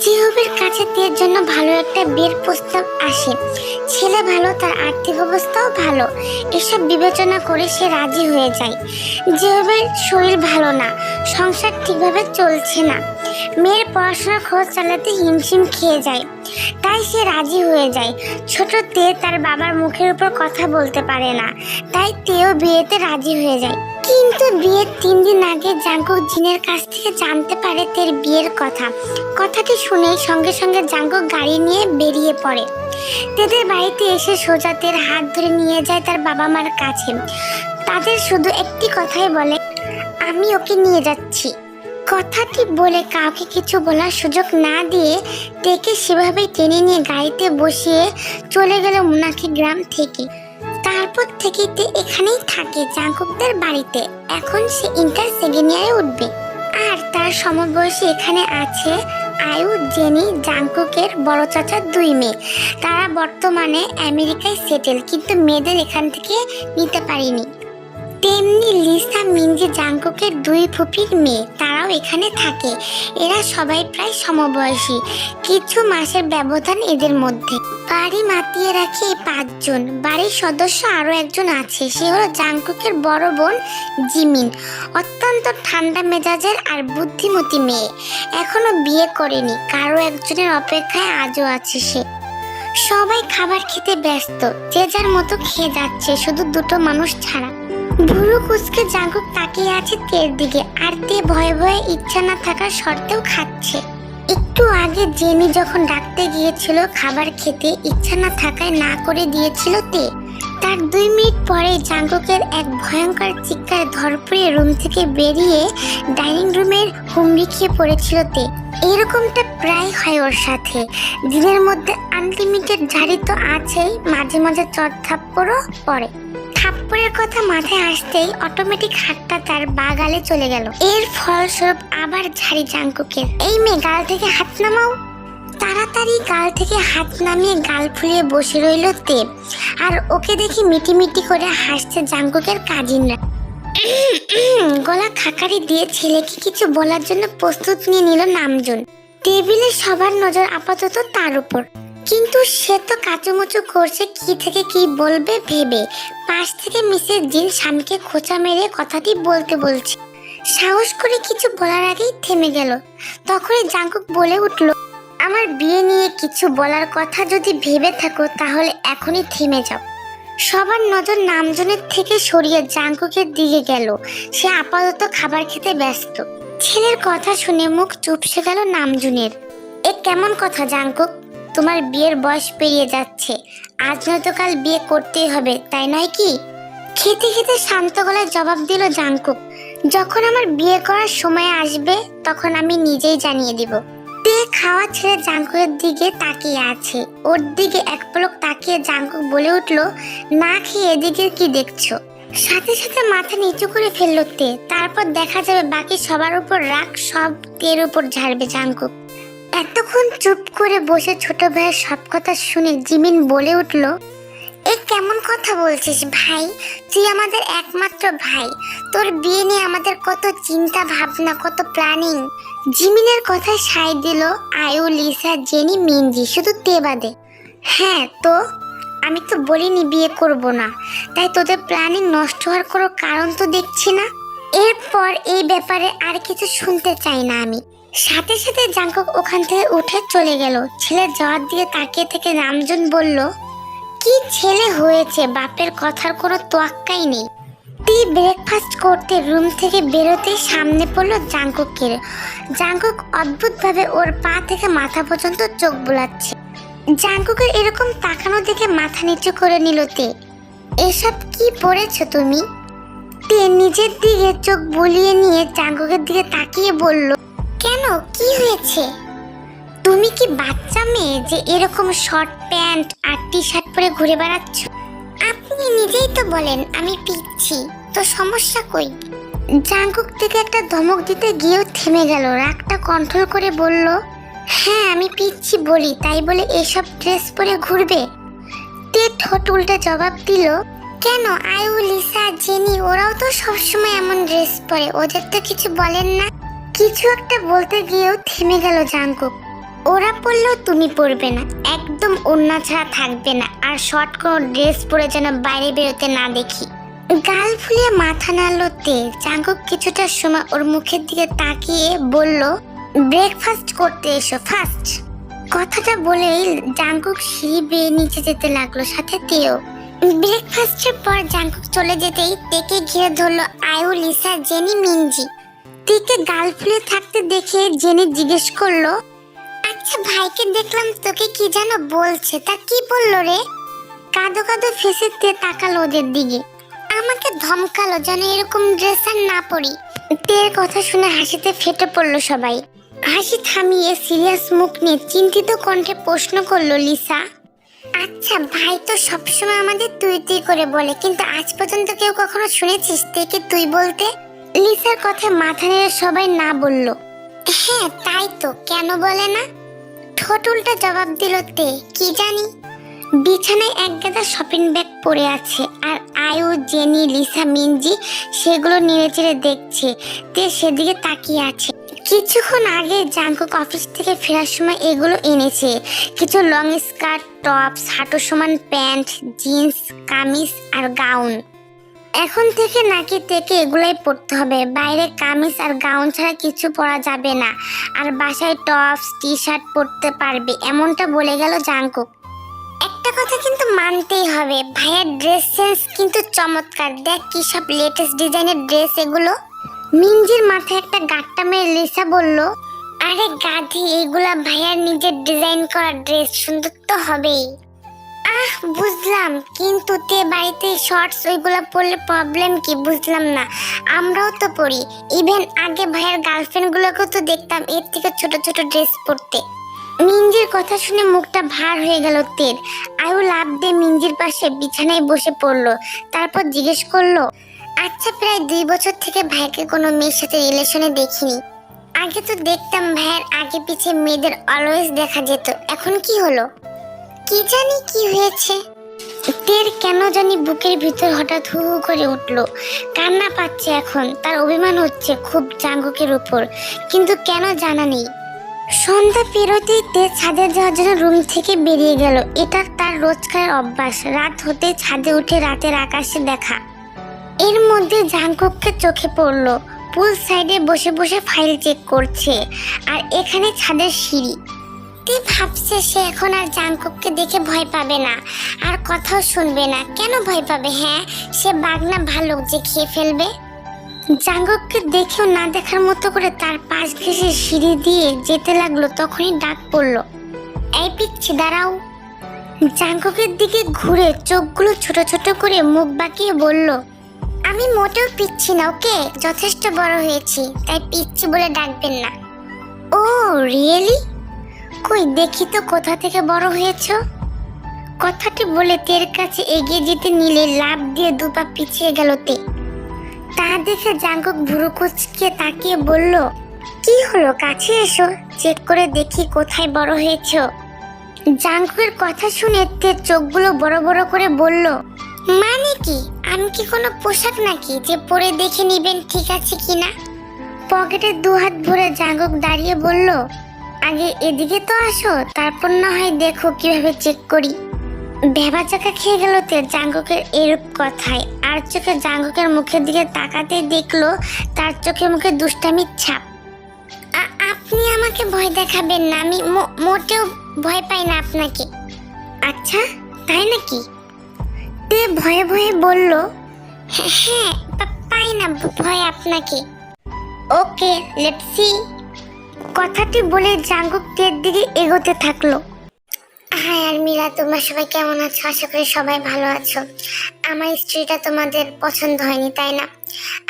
জিহবের কাছে তের জন্য ভালো একটা বিয়ের প্রস্তাব আসে। ছেলে ভালো, তার আর্থিক অবস্থাও ভালো। এসব বিবেচনা করে সে রাজি হয়ে যায়। জিহবের শরীর ভালো না, সংসার ঠিকভাবে চলছে না, মেয়ের পড়াশোনার খরচ চালাতে হিমশিম খেয়ে যায়। তাই সে রাজি হয়ে যায়। ছোট তে তার বাবার মুখের উপর কথা বলতে পারে না, তাই তেও বিয়েতে রাজি হয়ে যায়। কিন্তু বিয়ের 3 দিন আগে জাঙ্কুক জিনের কাছ থেকে জানতে পারে তের বিয়ের কথা। কথাটি শুনে সঙ্গে সঙ্গে জাঙ্কুক গাড়ি নিয়ে বেরিয়ে পড়ে। তেদের বাড়িতে এসে সোজা তের হাত ধরে নিয়ে যায় তার বাবা মার কাছে। তাদের শুধু একটি কথাই বলে, আমি ওকে নিয়ে যাচ্ছি। কথাটি বলে কাউকে কিছু বলার সুযোগ না দিয়ে তেকে সেভাবেই টেনে নিয়ে গাড়িতে বসিয়ে চলে গেল মুনাকি গ্রাম থেকে। তারপর থেকে তে এখানেই থাকে জাঙ্কুকদের বাড়িতে। এখন সে ইন্টার সেকেন্ড ইয়ারে উঠবে। আর তার সমবয়সী এখানে আছে আয়ু, জেনি, জাঙ্কুকের বড় চাচার 2 মেয়ে। তারা বর্তমানে আমেরিকায় সেটেল, কিন্তু মেয়েদের এখান থেকে নিতে পারিনি। তেমনি লিসা, মিনজি জাঙ্কুকের 2 ফুপির মেয়ে, তারাও এখানে থাকে। এরা সবাই প্রায় সমবয়সী, কিছু মাসের ব্যবধান এদের মধ্যে। বাড়ি মাতিয়ে রাখে 5 জন। বাড়ির সদস্য আরো একজন আছে, সে হলো জাঙ্কুকের বড় বোন জিমিন। অত্যন্ত ঠান্ডা মেজাজের আর বুদ্ধিমতী মেয়ে, এখনো বিয়ে করেনি। কারো একজনের অপেক্ষায় আজও আছে সে। সবাই খাবার খেতে ব্যস্ত, যে যার মতো খেয়ে যাচ্ছে, শুধু 2টো মানুষ ছাড়া। ভুরু কুচকে জাঙ্কুক তাকিয়ে আছে তের দিকে, আর তে ভয়ে ভয়ে ইচ্ছা না থাকার সত্ত্বেও খাচ্ছে। একটু আগে জেনি যখন ডাকতে গিয়েছিল খাবার খেতে, ইচ্ছা না থাকায় না করে দিয়েছিল তে। তার 2 মিনিট পরে জাঙ্কুকের এক ভয়ঙ্কর চিৎকার ধরপড়িয়ে রুম থেকে বেরিয়ে ডাইনিং রুমের হুমড়ি খেয়ে পড়েছিল তে। এরকমটা প্রায় হয় ওর সাথে। দিনের মধ্যে আনলিমিটেড ঝাড়ি তো আছেই, মাঝে মাঝে চট থাপ্পড়ও পড়ে। থাপ্পড়ের কথা মাথায় আসতেই অটোমেটিক হাতটা তার বাগালে চলে গেল। এর ফলস্বরূপ আবার ঝাড়ি জাঙ্কুকের। এই মেয়ে, গাল থেকে হাত নামাও। তাড়াতাড়ি গাল থেকে হাত নামিয়ে গাল ফুলিয়ে বসে রইল তে। আর ওকে দেখি মিটিমিটি করে হাসছে জাঙ্কুকের কাজিনরা। গলা খাকারি দিয়ে ছেলেকে কিছু বলার জন্য প্রস্তুত নিয়ে নিল নামজুন। টেবিলে সবার নজর আপাতত তার উপর, কিন্তু সে তো কাচুমুচু করছে কি থেকে কি বলবে ভেবে। পাশ থেকে মিসেস জিন স্বামীকে খোঁচা মেরে কথাটি বলতে বলছে। সাহস করে কিছু বলার আগেই থেমে গেল। তখনই জাঙ্কুক বলে উঠল, আমার বিয়ে নিয়ে কিছু বলার কথা যদি ভেবে থাকো তাহলে এখনই থেমে যাও। সবার নজর নামজনের থেকে সরিয়ে জাঙ্কুকের দিকে গেল। সে আপাতত খাবার খেতে ব্যস্ত। ছেলের কথা শুনে মুখ চুপসে গেল নামজুনের। এ কেমন কথা জাঙ্কুক? তোমার বিয়ের বয়স পেরিয়ে যাচ্ছে, আজ নয়তো কাল বিয়ে করতেই হবে, তাই নয় কি? খেতে খেতে শান্ত গলায় জবাব দিল জাঙ্কুক, যখন আমার বিয়ে করার সময় আসবে তখন আমি নিজেই জানিয়ে দিব। তে খাওয়া ছেড়ে জাঙ্কুকের দিকে তাকিয়ে আছে। ওর দিকে এক পলক তাকিয়ে জাঙ্কুক বলে উঠল, না খেয়ে এদিকে কি দেখছো? সাথে সাথে মাথা নিচু করে ফেললো তে। তারপর দেখা যাবে বাকি সবার উপর রাগ সব তের উপর ঝাড়বে জাঙ্কুক। এতক্ষণ চুপ করে বসে ছোট ভাইয়ের সব কথা শুনে জিমিন বলে উঠল, এ কেমন কথা বলছিস ভাই? তুই আমাদের একমাত্র ভাই, তোর বিয়ে নিয়ে আমাদের কত চিন্তা ভাবনা, কত প্ল্যানিং। জিমিনের কথায় সায় দিল আয়ু, লিসা, জেনি, মিনজি, শুধু তে বাদে। হ্যাঁ তো আমি তো বলিনি বিয়ে করব না, তাই তোদের প্ল্যানিং নষ্ট হওয়ার কোনো কারণ তো দেখছি না। এরপর এই ব্যাপারে আর কিছু শুনতে চাই না আমি। সাথে সাথে জাঙ্কুক ওখান থেকে উঠে চলে গেল। ছেলের যাওয়ার দিকে তাকিয়ে থেকে নামজুন বলল, কি ছেলে হয়েছে, বাপের কথার কোনো তোয়াক্কাই নেই। তুই ব্রেকফাস্ট করতে রুম থেকে বেরোতেই সামনে পড়লো জাঙ্কুকের। জাঙ্কুক অদ্ভুতভাবে ওর পা থেকে মাথা পর্যন্ত চোখ বোলাচ্ছে। জাঙ্কুকের এরকম তাকানো দেখে মাথা নিচু করে নিল তে। এসব কি পড়েছো তুমি? তে নিজের দিকে চোখ বুলিয়ে নিয়ে জাঙ্কুকের দিকে তাকিয়ে বলল, কেন, কি হয়েছে? তুমি কি বাচ্চা মেয়ে যে এরকম শর্ট প্যান্ট আর টি শার্ট পরে ঘুরে বেড়াচ্ছ? আপনি নিজেই তো বলেন আমি পিচ্ছি, তো সমস্যা কই? জাঙ্কুক থেকে একটা ধমক দিতে গিয়েও থেমে গেল। রাগটা কন্ট্রোল করে বলল, হ্যাঁ আমি পিচ্ছি বলি, তাই বলে এসব ড্রেস পরে ঘুরবে? তে ঠোঁট উল্টে জবাব দিল, কেন, আয়ু, লিসা, জেনি ওরাও তো সবসময় এমন ড্রেস পরে, ওদের তো কিছু বলেন না? কিছু একটা বলতে গিয়েও থেমে গেল জাঙ্কুক। ওরা পরলেও তুমি পরবে না, একদম ওড়না ছাড়া থাকবে না, আর শর্ট কোনো ড্রেস পরে যেন বাইরে বেরোতে না দেখি। গাল ফুলিয়ে মাথা নাড়ল তে। জাঙ্কুক কিছুটা সময় ওর মুখের দিকে তাকিয়ে বলল, ব্রেকফাস্ট করতে এসো ফার্স্ট। কথাটা বলেই জাঙ্কুক সিঁড়ি বেয়ে নিচে যেতে লাগলো, সাথে তেও। ব্রেকফাস্টের পর জাঙ্কুক চলে যেতেই তেকে ঘিরে ধরলো আয়ু, লিসা, জেনি, মিনজি। তেকে গাল ফুলে থাকতে দেখে জেনি জিজ্ঞেস করলো, আচ্ছা ভাইকে দেখলাম তোকে কি যেন বলছে, তা কি বললো রে? কাঁদো কাঁদো ফেসে তে তাকালো ওদের দিকে, আমাকে ধমকালো যেন এরকম ড্রেস আর না পরি। তের কথা শুনে হাসিতে ফেটে পড়লো সবাই। হাসি থামিয়ে সিরিয়াস মুখ নিয়ে চিন্তিত কণ্ঠে প্রশ্ন করলো লিসা, আচ্ছা ভাই তো সবসময় আমাদের তুই তুই করে বলে, কিন্তু আজ পর্যন্ত কেউ কখনো শুনেছিস তেকে তুই বলতে? লিসার কথায় মাথা নেড়ে সবাই না বলল। হ্যাঁ তাই তো, কেন বলে না? ঠোঁট উল্টা জবাব দিল তে, কি জানি। বিছানায় এক গাদা শপিং ব্যাগ পড়ে আছে, আর আয়ু, জেনি, লিসা, মিনজি সেগুলো নেড়েচেড়ে দেখছে। তে সেদিকে তাকিয়ে আছে। কিছুক্ষণ আগে জাঙ্কুক অফিস থেকে ফেরার সময় এগুলো এনেছে, কিছু লং স্কার্ট, টপস, হাঁটু সমান প্যান্ট, জিন্স, কামিজ আর গাউন। এখন থেকে নাকি তেকে এগুলাই পরতে হবে, বাইরে কামিজ আর গাউন ছাড়া কিছু পরা যাবে না, আর বাসায় টপস, টি শার্ট পরতে পারবে, এমনটা বলে গেল জাঙ্কুক। একটা কথা কিন্তু মানতেই হবে, ভাইয়ার ড্রেস সেন্স কিন্তু চমৎকার, দেখ কি সব লেটেস্ট ডিজাইনের ড্রেস এগুলো। মিনজির মাথায় একটা গাঁটটা মেরে লিসা বলল, আরে গাধি, এগুলা ভাইয়ার নিজের ডিজাইন করা ড্রেস, সুন্দর তো হবেই। বুঝলাম, কিন্তু তে বাড়িতে শর্টস ওইগুলা পরলে প্রবলেম কি বুঝলাম না, আমরাও তো পরি। ইভেন আগে ভাইয়ার গার্লফ্রেন্ড গুলোকেও তো দেখতাম এর থেকে ছোট ছোট ড্রেস পরতে। মিনজির কথা শুনে মুখটা ভার হয়ে গেল তের। আয়ু লাফ দিয়ে মিনজির পাশে বিছানায় বসে পড়লো, তারপর জিজ্ঞেস করলো, আচ্ছা প্রায় 2 বছর থেকে ভাইকে কোনো মেয়ের সাথে রিলেশনে দেখিনি। আগে তো দেখতাম ভাইয়ের আগে পিছে মেয়েদের অলওয়েজ দেখা যেত, এখন কি হলো? কি জানি কি হয়েছে। তের কেন জানি বুকের ভিতর হঠাৎ হু হু করে উঠলো, কান্না পাচ্ছে এখন। তার অভিমান হচ্ছে খুব জাঙ্কুকের উপর, কিন্তু কেন জানা নেই। সন্ধ্যা পেরোতেই তে ছাদে যাওয়ার জন্য রুম থেকে বেরিয়ে গেল। এটা তার রোজকার অভ্যাস, রাত হতে ছাদে উঠে রাতের আকাশে দেখা। এর মধ্যে জাঙ্কুককে চোখে পড়লো, পুল সাইডে বসে বসে ফাইল চেক করছে, আর এখানে ছাদের সিঁড়ি। তে ভাবছে সে এখন আর জাঙ্কুককে দেখে ভয় পাবে না, আর কথাও শুনবে না। কেন ভয় পাবে? হ্যাঁ, সে বাঘ না ভালুক যে খেয়ে ফেলবে। জাঙ্কুককে দেখেও না দেখার মতো করে তার পাশ ঘেঁষে সিঁড়ি দিয়ে যেতে লাগলো, তখনই ডাক পড়লো, এই পিচ্ছি দাঁড়াও। জাঙ্কুকের দিকে ঘুরে চোখগুলো ছোট ছোট করে মুখ বাঁকিয়ে বলল, আমি মোটেও পিচ্ছি না, ওকে, যথেষ্ট বড় হয়েছি, তাই পিচ্ছি বলে ডাকবেন না। ও রিয়েলি? কই দেখি তো কোথা থেকে বড় হয়েছো। কথাটি বলে তের কাছে এগিয়ে যেতে নিলে লাফ দিয়ে 2 পা পিছিয়ে গেল তে। তা দেখে জাঙ্কুক ভুরু কুঁচকে তাকিয়ে বলল, কি হলো, কাছে এসো, চেক করে দেখি কোথায় বড় হয়েছো। জাঙ্কুকের কথা শুনে তের চোখগুলো বড় বড় করে বলল, মানে কি, আমি কি কোনো পোশাক নাকি যে পরে দেখে নিবেন ঠিক আছে কিনা? পকেটে 2 হাত ভরে জাঙ্কুক দাঁড়িয়ে বলল, আগে এদিকে তো আসো, তারপর না হয় দেখো কিভাবে চেক করি। ভেবা চাকা খেয়ে গেল তে জাঙ্কুকের এরূপ কথায়, আর চোখে জাঙ্কুকের মুখের দিকে তাকাতে দেখলো তার চোখে মুখে দুষ্টামির ছাপ। আপনি আমাকে ভয় দেখাবেন না, আমি মোটেও ভয় পাই না আপনাকে। আচ্ছা তাই নাকি? তে ভয়ে ভয়ে বলল, হ্যাঁ পাই না ভয় আপনাকে। Okay let's see. কথাটি বলে জাঙ্কুক তের দিকে এগোতে থাকলো। হাই আর মীরা, তোমরা সবাই কেমন আছো? আশা করি সবাই ভালো আছো। আমার স্টোরিটা তোমাদের পছন্দ হয়নি তাই না?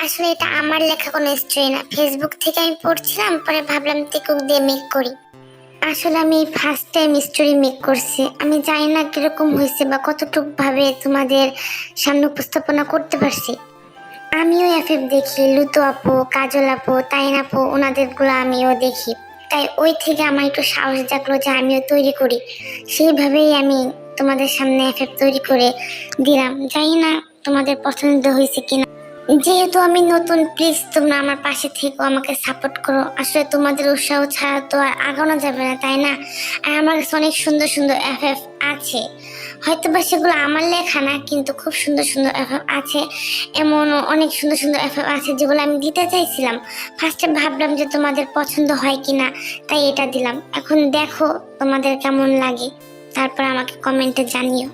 আসলে এটা আমার লেখা কোনো স্টোরি না, ফেসবুক থেকে আমি পড়ছিলাম, পরে ভাবলাম টিকুক দিয়ে মেক করি। আসলে আমি ফার্স্ট টাইম স্টোরি মেক করছি, আমি জানি না কিরকম হয়েছে বা কতটুকু ভাবে তোমাদের সামনে উপস্থাপনা করতে পারছি। আমিও এফএফ দেখি, লুতু আপু, কাজল আপু, তাইন আপু, ওনাদেরগুলো আমিও দেখি, তাই ওই থেকে আমার একটু সাহস জাগলো যে আমিও তৈরি করি। সেইভাবেই আমি তোমাদের সামনে এফএফ তৈরি করে দিলাম। জানি না তোমাদের পছন্দ হয়েছে কিনা। যেহেতু আমি নতুন, প্লিজ তোমরা আমার পাশে থেকো, আমাকে সাপোর্ট করো। আসলে তোমাদের উৎসাহ ছাড়া তো আর আগানো যাবে না, তাই না? আর আমার কাছে অনেক সুন্দর সুন্দর এফএফ আছে, হয়তো বা সেগুলো আমার লেখা না, কিন্তু খুব সুন্দর সুন্দর এফএফ আছে। এমন অনেক সুন্দর সুন্দর এফএফ আছে যেগুলো আমি দিতে চাইছিলাম। ফার্স্টে ভাবলাম যে তোমাদের পছন্দ হয় কিনা, তাই এটা দিলাম। এখন দেখো তোমাদের কেমন লাগে, তারপর আমাকে কমেন্টে জানিও।